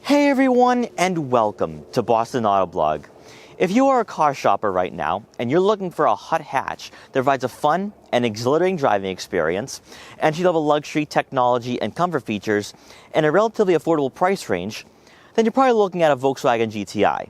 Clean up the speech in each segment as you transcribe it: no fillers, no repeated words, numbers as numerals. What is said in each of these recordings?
Hey everyone, and welcome to Boston Autoblog. If you are a car shopper right now and you're looking for a hot hatch that provides a fun and exhilarating driving experience, entry-level luxury, technology, and comfort features, and a relatively affordable price range, then you're probably looking at a Volkswagen GTI.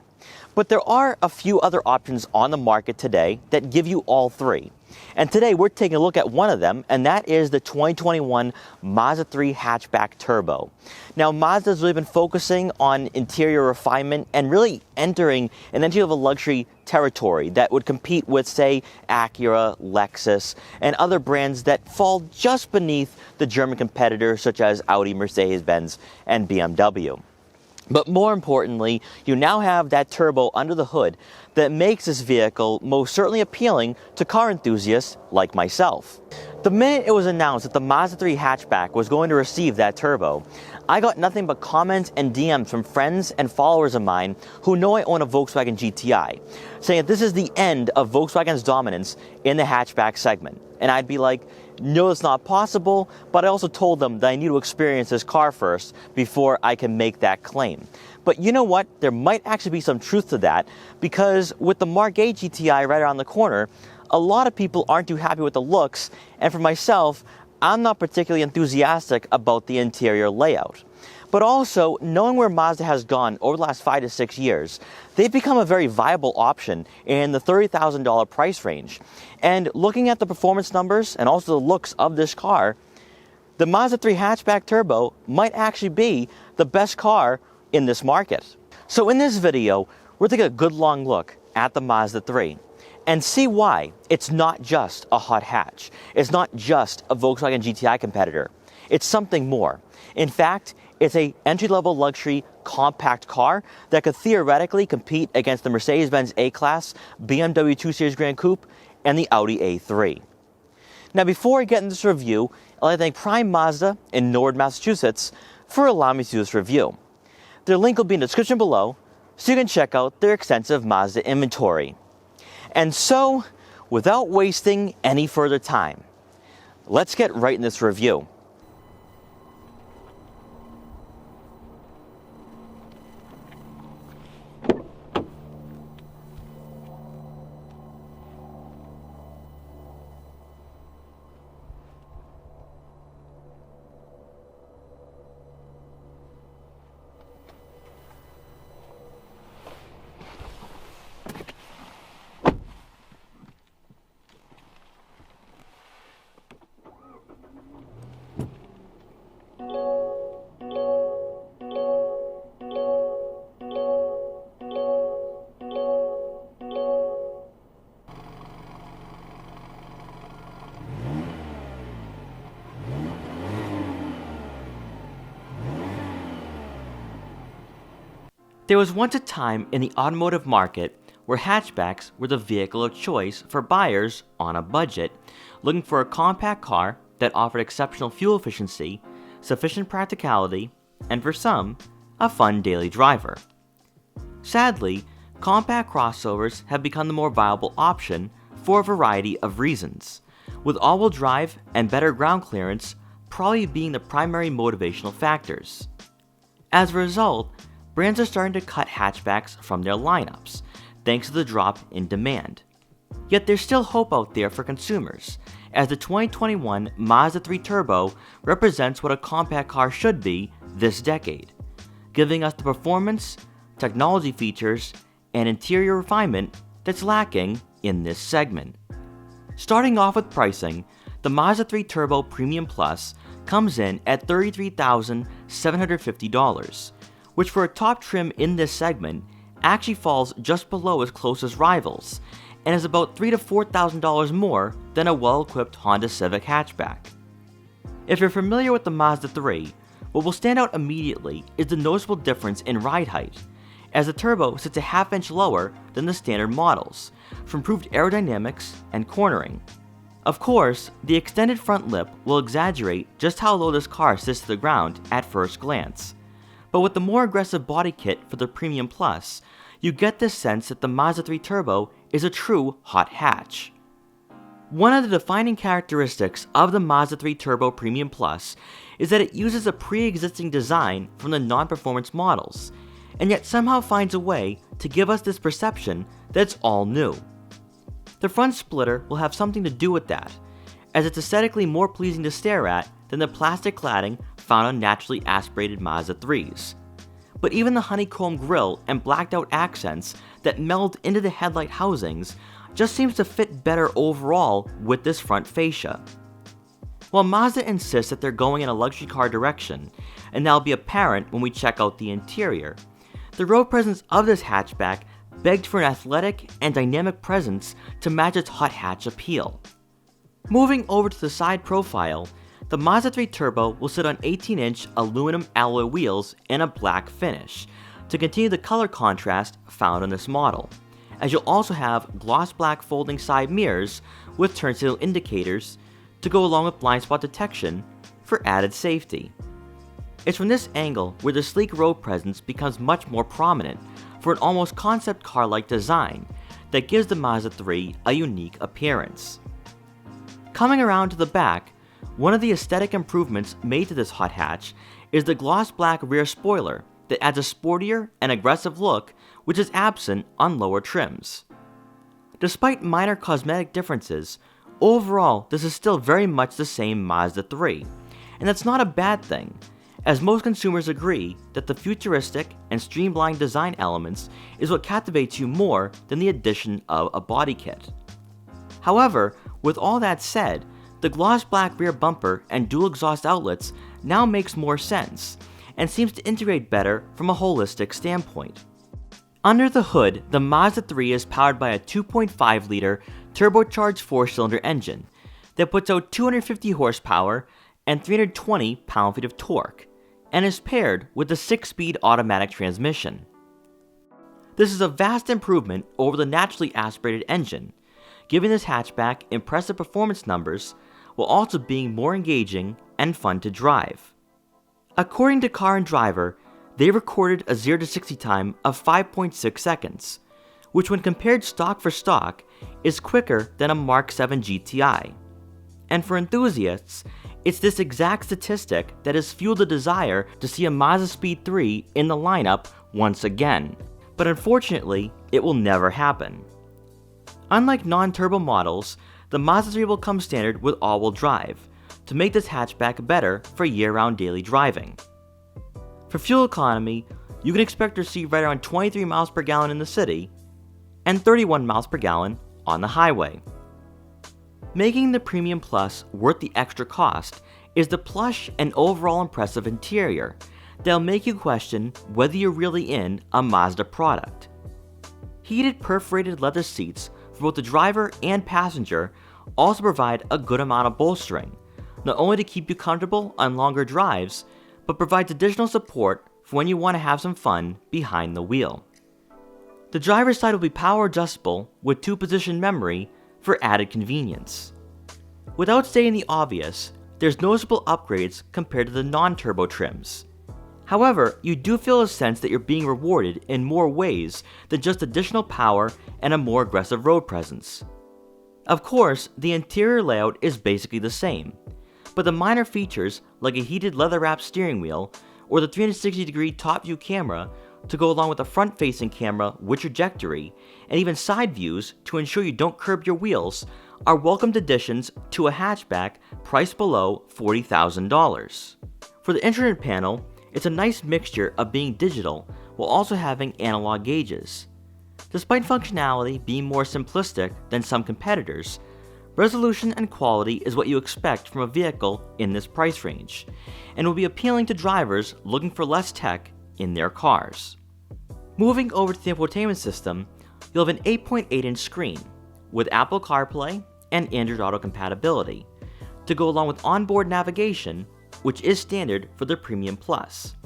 But there are a few other options on the market today that give you all three. And today we're taking a look at one of them, and that is the 2021 Mazda 3 Hatchback Turbo. Now, Mazda's really been focusing on interior refinement and really entering an entry-level luxury territory that would compete with, say, Acura, Lexus, and other brands that fall just beneath the German competitors such as Audi, Mercedes-Benz, and BMW. But more importantly, you now have that turbo under the hood that makes this vehicle most certainly appealing to car enthusiasts like myself. The minute it was announced that the Mazda 3 hatchback was going to receive that turbo, I got nothing but comments and DMs from friends and followers of mine who know I own a Volkswagen GTI, saying that this is the end of Volkswagen's dominance in the hatchback segment. And I'd be like, no, it's not possible, but I also told them that I need to experience this car first before I can make that claim. But you know what? There might actually be some truth to that, because with the Mark 8 GTI right around the corner, a lot of people aren't too happy with the looks, and for myself, I'm not particularly enthusiastic about the interior layout. But also, knowing where Mazda has gone over the last 5 to 6 years, they've become a very viable option in the $30,000 price range. And looking at the performance numbers and also the looks of this car, the Mazda 3 Hatchback Turbo might actually be the best car in this market. So in this video, we're taking a good long look at the Mazda 3 and see why it's not just a hot hatch. It's not just a Volkswagen GTI competitor. It's something more. In fact, it's an entry-level luxury compact car that could theoretically compete against the Mercedes-Benz A-Class, BMW 2 Series Grand Coupe, and the Audi A3. Now, before I get into this review, I'd like to thank Prime Mazda in Norwood, Massachusetts for allowing me to do this review. Their link will be in the description below, so you can check out their extensive Mazda inventory. And so, without wasting any further time, let's get right in this review. There was once a time in the automotive market where hatchbacks were the vehicle of choice for buyers on a budget, looking for a compact car that offered exceptional fuel efficiency, sufficient practicality, and for some, a fun daily driver. Sadly, compact crossovers have become the more viable option for a variety of reasons, with all-wheel drive and better ground clearance probably being the primary motivational factors. As a result, brands are starting to cut hatchbacks from their lineups, thanks to the drop in demand. Yet there's still hope out there for consumers, as the 2021 Mazda 3 Turbo represents what a compact car should be this decade, giving us the performance, technology features, and interior refinement that's lacking in this segment. Starting off with pricing, the Mazda 3 Turbo Premium Plus comes in at $33,750, which for a top trim in this segment actually falls just below its closest rivals, and is about $3,000 to $4,000 more than a well-equipped Honda Civic hatchback. If you're familiar with the Mazda 3, what will stand out immediately is the noticeable difference in ride height, as the Turbo sits a half-inch lower than the standard models, for improved aerodynamics and cornering. Of course, the extended front lip will exaggerate just how low this car sits to the ground at first glance. But with the more aggressive body kit for the Premium Plus, you get this sense that the Mazda 3 Turbo is a true hot hatch. One of the defining characteristics of the Mazda 3 Turbo Premium Plus is that it uses a pre-existing design from the non-performance models, and yet somehow finds a way to give us this perception that it's all new. The front splitter will have something to do with that, as it's aesthetically more pleasing to stare at than the plastic cladding found on naturally aspirated Mazda 3s. But even the honeycomb grille and blacked out accents that meld into the headlight housings just seems to fit better overall with this front fascia. While Mazda insists that they're going in a luxury car direction, and that'll be apparent when we check out the interior, the road presence of this hatchback begged for an athletic and dynamic presence to match its hot hatch appeal. Moving over to the side profile, the Mazda 3 Turbo will sit on 18-inch aluminum alloy wheels in a black finish to continue the color contrast found on this model, as you'll also have gloss black folding side mirrors with turn signal indicators to go along with blind spot detection for added safety. It's from this angle where the sleek road presence becomes much more prominent for an almost concept car-like design that gives the Mazda 3 a unique appearance. Coming around to the back, one of the aesthetic improvements made to this hot hatch is the gloss black rear spoiler that adds a sportier and aggressive look which is absent on lower trims. Despite minor cosmetic differences, overall this is still very much the same Mazda 3, and that's not a bad thing, as most consumers agree that the futuristic and streamlined design elements is what captivates you more than the addition of a body kit. However, with all that said, the gloss black rear bumper and dual exhaust outlets now makes more sense, and seems to integrate better from a holistic standpoint. Under the hood, the Mazda 3 is powered by a 2.5-liter turbocharged 4-cylinder engine that puts out 250 horsepower and 320 pound-feet of torque, and is paired with a 6-speed automatic transmission. This is a vast improvement over the naturally aspirated engine, giving this hatchback impressive performance numbers while also being more engaging and fun to drive. According to Car and Driver, they recorded a 0 to 60 time of 5.6 seconds, which when compared stock for stock is quicker than a Mark 7 GTI. And for enthusiasts, it's this exact statistic that has fueled the desire to see a Mazda Speed 3 in the lineup once again, but unfortunately, it will never happen. Unlike non-turbo models, the Mazda 3 will come standard with all-wheel drive to make this hatchback better for year-round daily driving. For fuel economy, you can expect to see right around 23 miles per gallon in the city and 31 miles per gallon on the highway. Making the Premium Plus worth the extra cost is the plush and overall impressive interior that'll make you question whether you're really in a Mazda product. Heated perforated leather seats for both the driver and passenger also provide a good amount of bolstering, not only to keep you comfortable on longer drives, but provides additional support for when you want to have some fun behind the wheel. The driver's side will be power adjustable with 2-position memory for added convenience. Without stating the obvious, there's noticeable upgrades compared to the non-turbo trims. However, you do feel a sense that you're being rewarded in more ways than just additional power and a more aggressive road presence. Of course, the interior layout is basically the same, but the minor features like a heated leather-wrapped steering wheel or the 360-degree top view camera to go along with a front-facing camera with trajectory, and even side views to ensure you don't curb your wheels, are welcomed additions to a hatchback priced below $40,000. For the instrument panel, it's a nice mixture of being digital while also having analog gauges. Despite functionality being more simplistic than some competitors, resolution and quality is what you expect from a vehicle in this price range, and will be appealing to drivers looking for less tech in their cars. Moving over to the infotainment system, you'll have an 8.8-inch screen with Apple CarPlay and Android Auto compatibility to go along with onboard navigation, which is standard for the Premium Plus.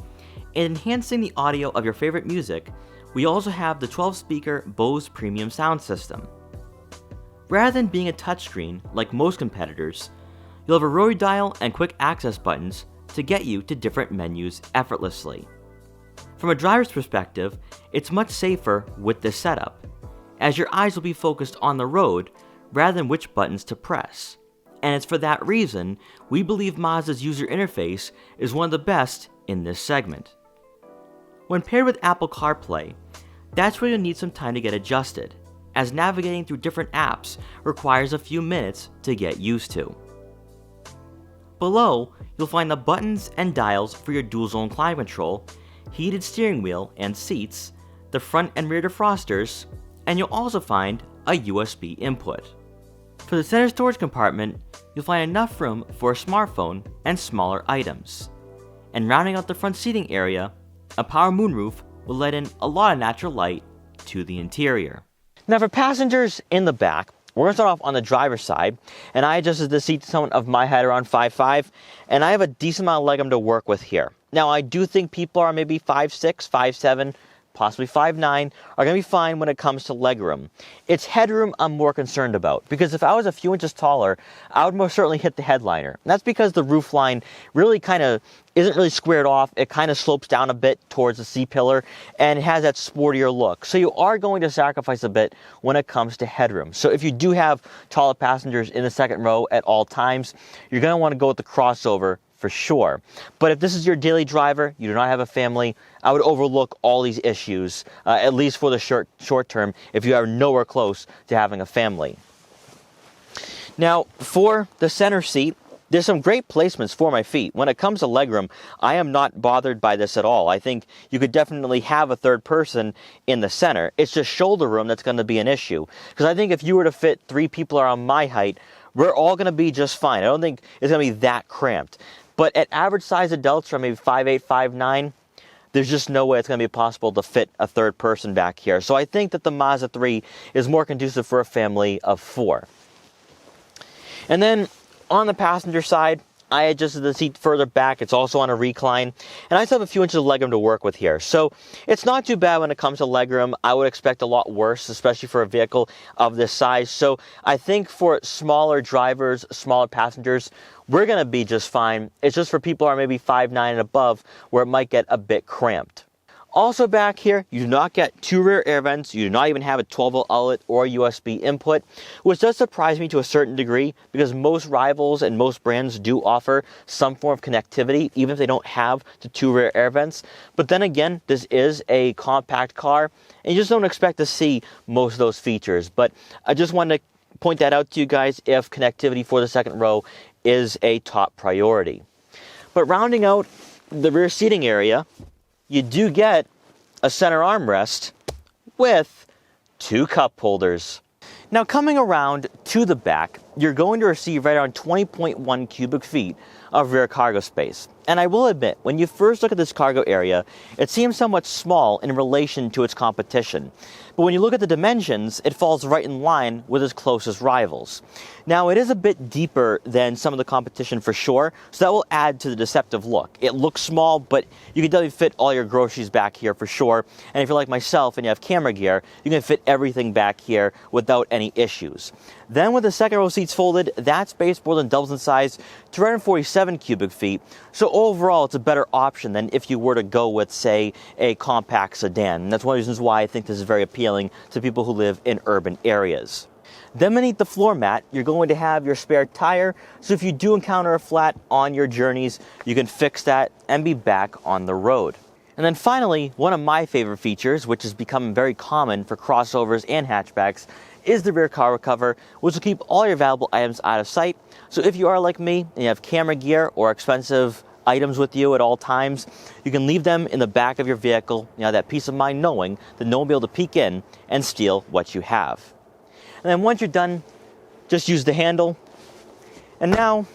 And enhancing the audio of your favorite music, we also have the 12-speaker Bose Premium sound system. Rather than being a touchscreen like most competitors, you'll have a rotary dial and quick access buttons to get you to different menus effortlessly. From a driver's perspective, it's much safer with this setup, as your eyes will be focused on the road rather than which buttons to press. And it's for that reason we believe Mazda's user interface is one of the best in this segment. When paired with Apple CarPlay, that's where you'll need some time to get adjusted, as navigating through different apps requires a few minutes to get used to. Below, you'll find the buttons and dials for your dual zone climate control, heated steering wheel and seats, the front and rear defrosters, and you'll also find a USB input. For the center storage compartment, you'll find enough room for a smartphone and smaller items. And rounding out the front seating area, a power moonroof will let in a lot of natural light to the interior. Now for passengers in the back, we're going to start off on the driver's side, and I adjusted the seat to someone of my height around 5'5", and I have a decent amount of legroom to work with here. Now I do think people are maybe 5'6", 5'7", possibly 5'9", are going to be fine when it comes to legroom. It's headroom I'm more concerned about, because if I was a few inches taller, I would most certainly hit the headliner. And that's because the roof line really kind of isn't really squared off. It kind of slopes down a bit towards the C-pillar, and it has that sportier look. So you are going to sacrifice a bit when it comes to headroom. So if you do have taller passengers in the second row at all times, you're going to want to go with the crossover for sure. But if this is your daily driver, you do not have a family, I would overlook all these issues, at least for the short term, if you are nowhere close to having a family. Now, for the center seat, there's some great placements for my feet. When it comes to legroom, I am not bothered by this at all. I think you could definitely have a third person in the center. It's just shoulder room that's going to be an issue. Because I think if you were to fit 3 people around my height, we're all going to be just fine. I don't think it's going to be that cramped. But at average size adults from maybe 5'8", 5'9", there's just no way it's going to be possible to fit a third person back here. So I think that the Mazda 3 is more conducive for a family of 4. And then on the passenger side, I adjusted the seat further back. It's also on a recline, and I still have a few inches of legroom to work with here. So it's not too bad when it comes to legroom. I would expect a lot worse, especially for a vehicle of this size. So I think for smaller drivers, smaller passengers, we're going to be just fine. It's just for people who are maybe 5'9" and above where it might get a bit cramped. Also back here, you do not get 2 rear air vents. You do not even have a 12-volt outlet or USB input, which does surprise me to a certain degree because most rivals and most brands do offer some form of connectivity, even if they don't have the 2 rear air vents. But then again, this is a compact car, and you just don't expect to see most of those features. But I just wanted to point that out to you guys if connectivity for the second row is a top priority. But rounding out the rear seating area, you do get a center armrest with 2 cup holders. Now coming around to the back, you're going to receive right around 20.1 cubic feet of rear cargo space. And I will admit, when you first look at this cargo area, it seems somewhat small in relation to its competition. But when you look at the dimensions, it falls right in line with its closest rivals. Now, it is a bit deeper than some of the competition for sure, so that will add to the deceptive look. It looks small, but you can definitely fit all your groceries back here for sure. And if you're like myself and you have camera gear, you can fit everything back here without any issues. Then with the second row seats folded, that space more than doubles in size to 247 cubic feet. So overall, it's a better option than if you were to go with, say, a compact sedan. And that's one of the reasons why I think this is very appealing to people who live in urban areas. Then beneath the floor mat, you're going to have your spare tire. So if you do encounter a flat on your journeys, you can fix that and be back on the road. And then finally, one of my favorite features, which has become very common for crossovers and hatchbacks, is the rear cargo cover, which will keep all your valuable items out of sight. So if you are like me and you have camera gear or expensive items with you at all times, you can leave them in the back of your vehicle. You know, that peace of mind knowing that no one will be able to peek in and steal what you have. And then once you're done, just use the handle, and now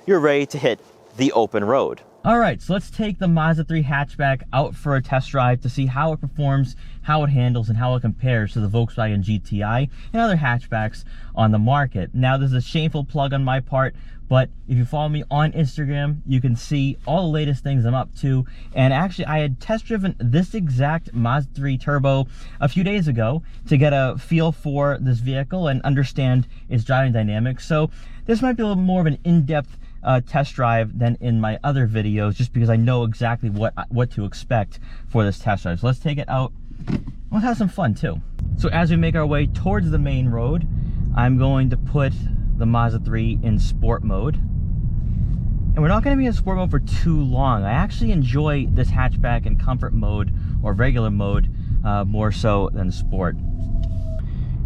you're ready to hit the open road. All right, so let's take the Mazda 3 hatchback out for a test drive to see how it performs, how it handles, and how it compares to the Volkswagen GTI and other hatchbacks on the market. Now, this is a shameful plug on my part, but if you follow me on Instagram, you can see all the latest things I'm up to. And actually, I had test driven this exact Mazda 3 Turbo a few days ago to get a feel for this vehicle and understand its driving dynamics. So this might be a little more of an in-depth test drive than in my other videos, just because I know exactly what to expect for this test drive. So let's take it out. Let's have some fun too. So as we make our way towards the main road, I'm going to put the Mazda 3 in sport mode. And we're not going to be in sport mode for too long. I actually enjoy this hatchback in comfort mode or regular mode more so than sport.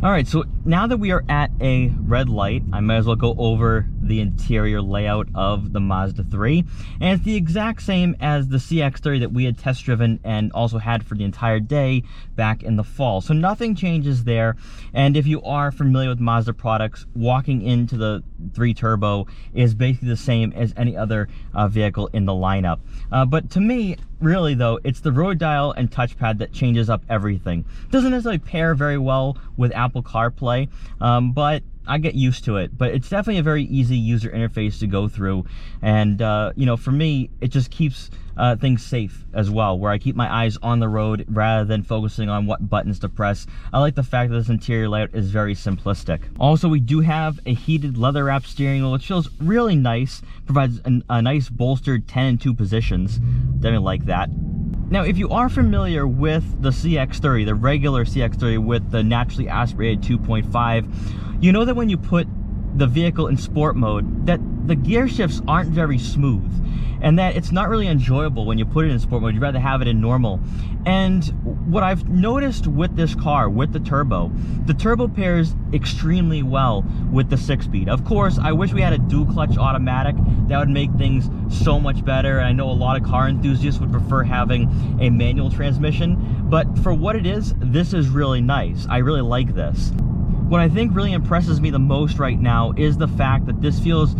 All right, so now that we are at a red light, I might as well go over the interior layout of the Mazda 3. And it's the exact same as the CX-30 that we had test driven and also had for the entire day back in the fall. So nothing changes there. And if you are familiar with Mazda products, walking into the 3 Turbo is basically the same as any other vehicle in the lineup. But to me, really though, it's the road dial and touchpad that changes up everything. Doesn't necessarily pair very well with Apple CarPlay, but I get used to it. But it's definitely a very easy user interface to go through, and you know, for me, it just keeps things safe as well, where I keep my eyes on the road rather than focusing on what buttons to press. I like the fact that this interior layout is very simplistic. Also, we do have a heated leather wrap steering wheel, which feels really nice, provides a nice bolstered 10 and 2 positions. Definitely like that. Now, if you are familiar with the CX-30, the regular CX-30 with the naturally aspirated 2.5, you know that when you put the vehicle in sport mode, that the gear shifts aren't very smooth, and that it's not really enjoyable when you put it in sport mode. You'd rather have it in normal. And what I've noticed with this car, with the turbo pairs extremely well with the 6-speed. Of course, I wish we had a dual clutch automatic. That would make things so much better. I know a lot of car enthusiasts would prefer having a manual transmission, but for what it is, this is really nice. I really like this. What I think really impresses me the most right now is the fact that this feels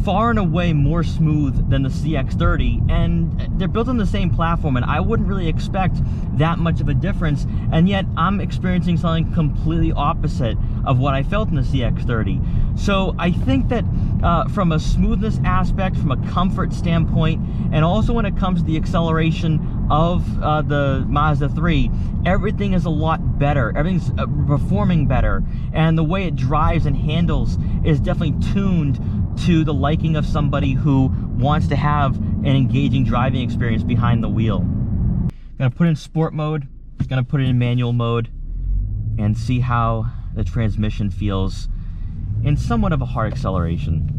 far and away more smooth than the CX-30, and they're built on the same platform, and I wouldn't really expect that much of a difference, and yet I'm experiencing something completely opposite of what I felt in the CX-30. So I think that from a smoothness aspect, from a comfort standpoint, and also when it comes to the acceleration of the Mazda 3, everything is a lot better. Everything's performing better, and the way it drives and handles is definitely tuned to the liking of somebody who wants to have an engaging driving experience behind the wheel. Gonna put it in sport mode, gonna put it in manual mode, and see how the transmission feels in somewhat of a hard acceleration.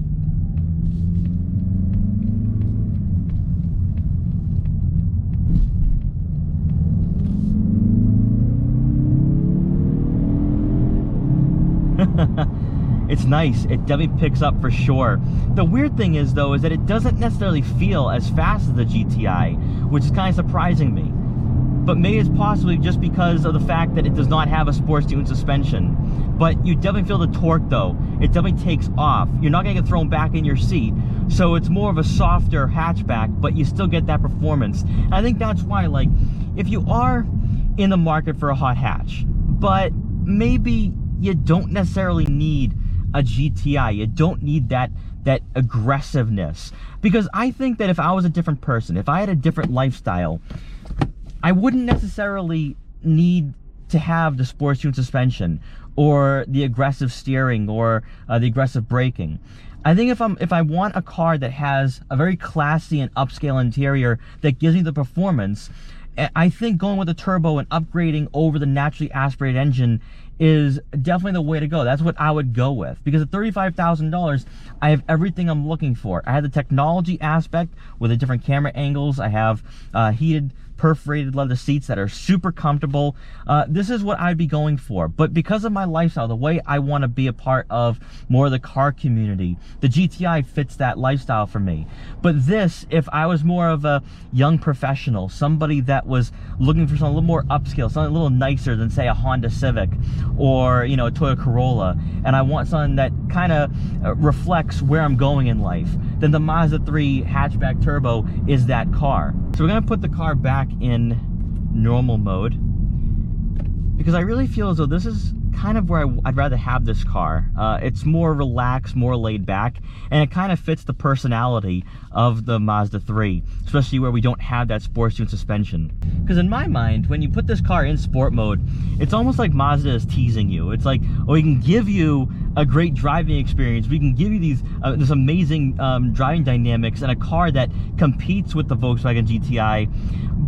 It's nice. It definitely picks up for sure. The weird thing is, though, is that it doesn't necessarily feel as fast as the GTI, which is kind of surprising me. But maybe it's possibly just because of the fact that it does not have a sports tuned suspension. But you definitely feel the torque, though. It definitely takes off. You're not going to get thrown back in your seat. So it's more of a softer hatchback, but you still get that performance. And I think that's why, like, if you are in the market for a hot hatch, but maybe you don't necessarily need a GTI, you don't need that aggressiveness, because I think that if I was a different person, if I had a different lifestyle, I wouldn't necessarily need to have the sports tuned suspension or the aggressive steering or the aggressive braking. I think if I want a car that has a very classy and upscale interior that gives me the performance, I think going with the turbo and upgrading over the naturally aspirated engine is definitely the way to go. That's what I would go with, because at $35,000, I have everything I'm looking for. I have the technology aspect with the different camera angles. I have heated perforated leather seats that are super comfortable. This is what I'd be going for. But because of my lifestyle, the way I want to be a part of more of the car community, the GTI fits that lifestyle for me. But this, if I was more of a young professional, somebody that was looking for something a little more upscale, something a little nicer than, say, a Honda Civic or, you know, a Toyota Corolla, and I want something that kind of reflects where I'm going in life, then the Mazda 3 Hatchback Turbo is that car. So we're going to put the car back in normal mode, because I really feel as though this is kind of where I'd rather have this car. It's more relaxed, more laid back, and it kind of fits the personality of the Mazda 3, especially where we don't have that sports tuned suspension. Because in my mind, when you put this car in sport mode, it's almost like Mazda is teasing you. It's like, oh, we can give you a great driving experience. We can give you these this amazing driving dynamics in a car that competes with the Volkswagen GTI,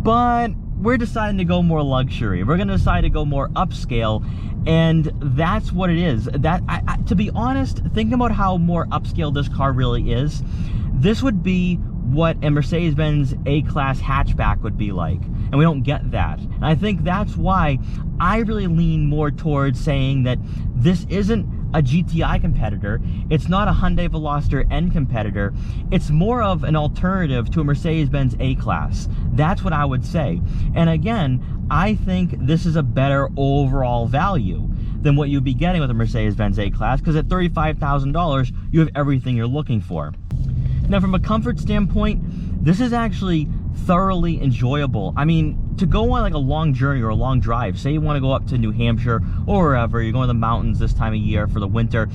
but we're deciding to go more luxury. We're going to decide to go more upscale, and that's what it is. That to be honest, thinking about how more upscale this car really is, this would be what a Mercedes-Benz A-Class hatchback would be like, and we don't get that. And I think that's why I really lean more towards saying that this isn't a GTI competitor, it's not a Hyundai Veloster N competitor, it's more of an alternative to a Mercedes-Benz A-Class. That's what I would say. And again, I think this is a better overall value than what you'd be getting with a Mercedes-Benz A-Class, because at $35,000, you have everything you're looking for. Now, from a comfort standpoint, this is actually thoroughly enjoyable. I mean, to go on like a long journey or a long drive, say you want to go up to New Hampshire or wherever, you're going to the mountains this time of year for the winter,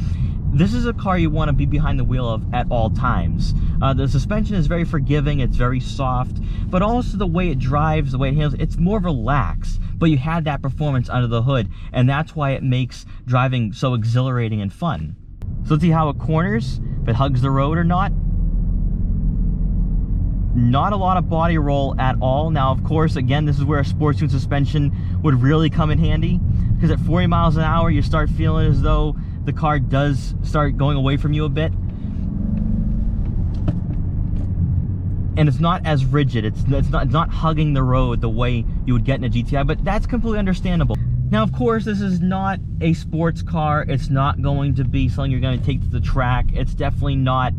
this is a car you want to be behind the wheel of at all times. The suspension is very forgiving, it's very soft, but also the way it drives, the way it handles, it's more relaxed, but you had that performance under the hood, and that's why it makes driving so exhilarating and fun. So let's see how it corners, if it hugs the road or not. Not a lot of body roll at all. Now, of course, again, this is where a sports tune suspension would really come in handy, because at 40 miles an hour, you start feeling as though the car does start going away from you a bit. And it's not as rigid. It's not hugging the road the way you would get in a GTI, but that's completely understandable. Now, of course, this is not a sports car. It's not going to be something you're going to take to the track. It's definitely not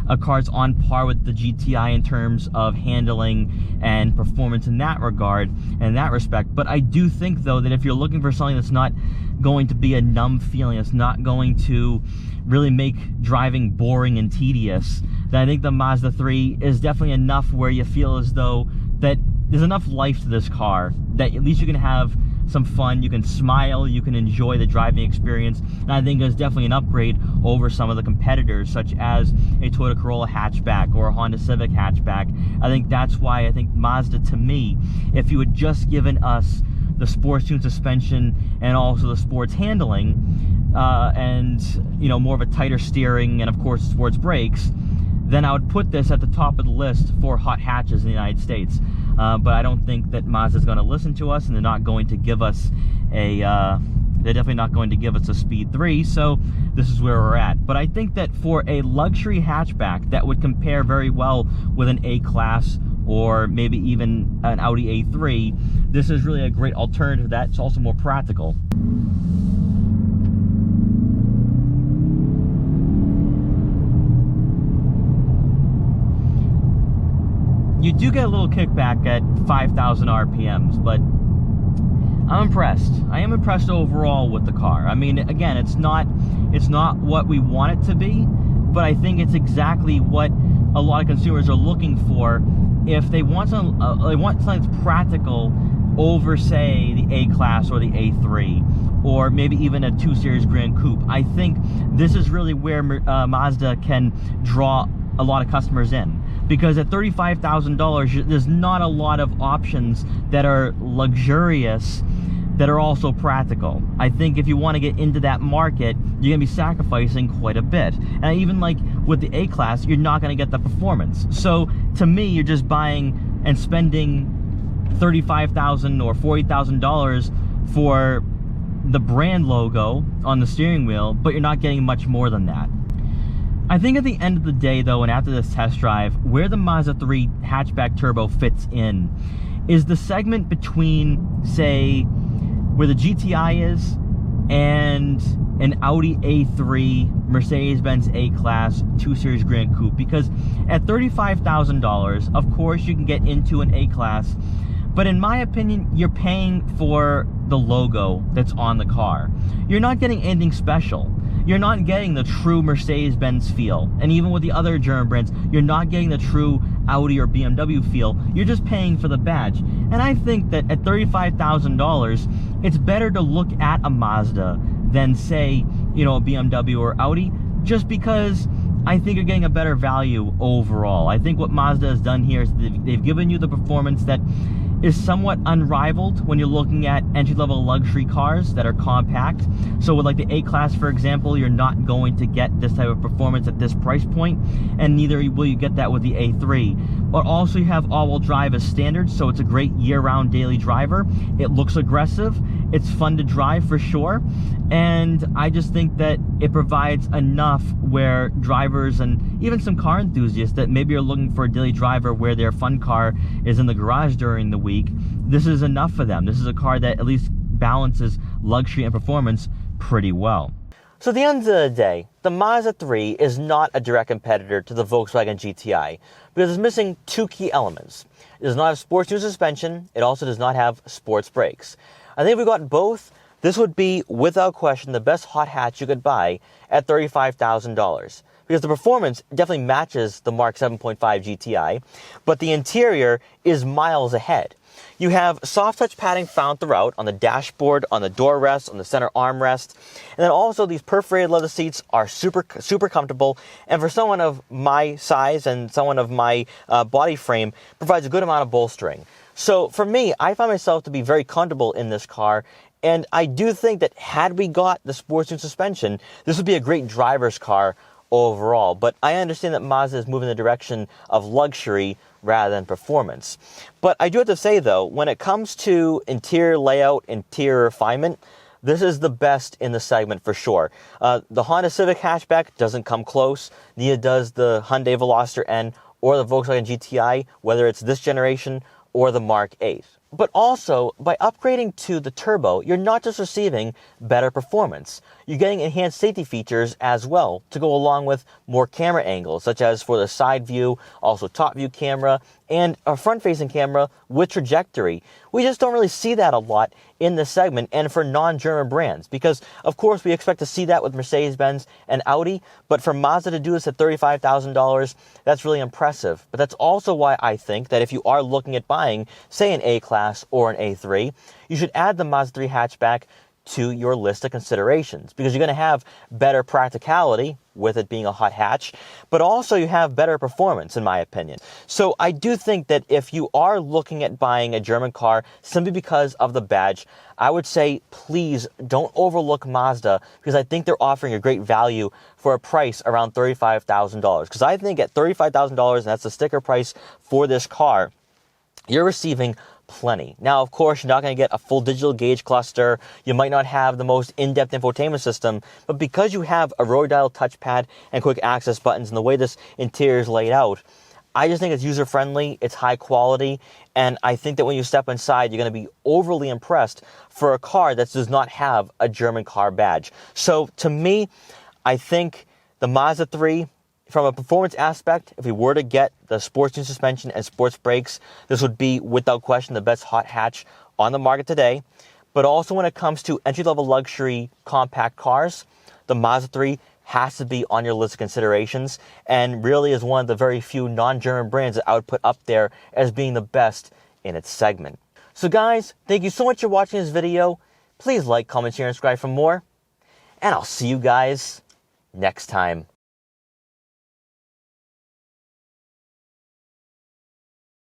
a car that's on par with the GTI in terms of handling and performance in that regard, in that respect. But I do think, though, that if you're looking for something that's not going to be a numb feeling, it's not going to really make driving boring and tedious, then I think the Mazda 3 is definitely enough where you feel as though that there's enough life to this car that at least you can have some fun, you can smile, you can enjoy the driving experience. And I think it's definitely an upgrade over some of the competitors, such as a Toyota Corolla hatchback or a Honda Civic hatchback. I think that's why I think Mazda, to me, if you had just given us the sports tune suspension and also the sports handling, and you know, more of a tighter steering and of course sports brakes, then I would put this at the top of the list for hot hatches in the United States. But I don't think that Mazda's going to listen to us, and they're not going to give us a, they're definitely not going to give us a Speed 3, so this is where we're at. But I think that for a luxury hatchback that would compare very well with an A-Class or maybe even an Audi A3, this is really a great alternative that's also more practical. You do get a little kickback at 5,000 RPMs, but I'm impressed. I am impressed overall with the car. I mean, again, it's not what we want it to be, but I think it's exactly what a lot of consumers are looking for if they want something that's practical over, say, the A-Class or the A3, or maybe even a 2 Series Grand Coupe. I think this is really where Mazda can draw a lot of customers in, because at $35,000 there's not a lot of options that are luxurious that are also practical. I think if you want to get into that market, you're gonna be sacrificing quite a bit. And even like with the A-Class, you're not gonna get the performance. So to me, you're just buying and spending $35,000 or $40,000 for the brand logo on the steering wheel, but you're not getting much more than that. I think at the end of the day, though, and after this test drive, where the Mazda 3 Hatchback Turbo fits in is the segment between, say, where the GTI is and an Audi A3, Mercedes-Benz A-Class, 2 Series Grand Coupe. Because at $35,000, of course, you can get into an A-Class, but in my opinion, you're paying for the logo that's on the car. You're not getting anything special. You're not getting the true Mercedes-Benz feel. And even with the other German brands, you're not getting the true Audi or BMW feel. You're just paying for the badge. And I think that at $35,000, it's better to look at a Mazda than, say, you know, a BMW or Audi, just because I think you're getting a better value overall. I think what Mazda has done here is they've given you the performance that is somewhat unrivaled when you're looking at entry-level luxury cars that are compact. So with like the A-Class, for example, you're not going to get this type of performance at this price point, and neither will you get that with the A3. But also you have all-wheel drive as standard, so it's a great year-round daily driver. It looks aggressive, it's fun to drive for sure, and I just think that it provides enough where drivers and even some car enthusiasts that maybe are looking for a daily driver where their fun car is in the garage during the week, this is enough for them. This is a car that at least balances luxury and performance pretty well. So at the end of the day, the Mazda 3 is not a direct competitor to the Volkswagen GTI because it's missing two key elements. It does not have sports new suspension. It also does not have sports brakes. I think if we got both, this would be, without question, the best hot hatch you could buy at $35,000. Because the performance definitely matches the Mark 7.5 GTI, but the interior is miles ahead. You have soft touch padding found throughout on the dashboard, on the door rest, on the center armrest, and then also these perforated leather seats are super comfortable, and for someone of my size and someone of my body frame, provides a good amount of bolstering. So for me, I find myself to be very comfortable in this car, and I do think that had we got the sports new suspension, this would be a great driver's car overall. But I understand that Mazda is moving in the direction of luxury rather than performance. But I do have to say though, when it comes to interior layout, interior refinement, this is the best in the segment for sure. The Honda Civic hatchback doesn't come close, neither does the Hyundai Veloster N or the Volkswagen GTI, whether it's this generation or the Mark 8. But also, by upgrading to the Turbo, you're not just receiving better performance. You're getting enhanced safety features as well to go along with more camera angles, such as for the side view, also top view camera, and a front-facing camera with trajectory. We just don't really see that a lot in this segment and for non-German brands, because of course we expect to see that with Mercedes-Benz and Audi, but for Mazda to do this at $35,000, that's really impressive. But that's also why I think that if you are looking at buying, say, an A-Class or an A3, you should add the Mazda 3 hatchback to your list of considerations, because you're going to have better practicality with it being a hot hatch, but also you have better performance, in my opinion. So I do think that if you are looking at buying a German car simply because of the badge, I would say please don't overlook Mazda, because I think they're offering a great value for a price around $35,000. Because I think at $35,000, and that's the sticker price for this car, you're receiving plenty. Now, of course, you're not going to get a full digital gauge cluster. You might not have the most in-depth infotainment system, but because you have a rotary dial touchpad and quick access buttons and the way this interior is laid out, I just think it's user-friendly, it's high quality, and I think that when you step inside, you're going to be overly impressed for a car that does not have a German car badge. So to me, I think the Mazda 3, from a performance aspect, if we were to get the sports new suspension and sports brakes, this would be, without question, the best hot hatch on the market today. But also when it comes to entry-level luxury compact cars, the Mazda 3 has to be on your list of considerations, and really is one of the very few non-German brands that I would put up there as being the best in its segment. So guys, thank you so much for watching this video. Please like, comment, share, and subscribe for more. And I'll see you guys next time.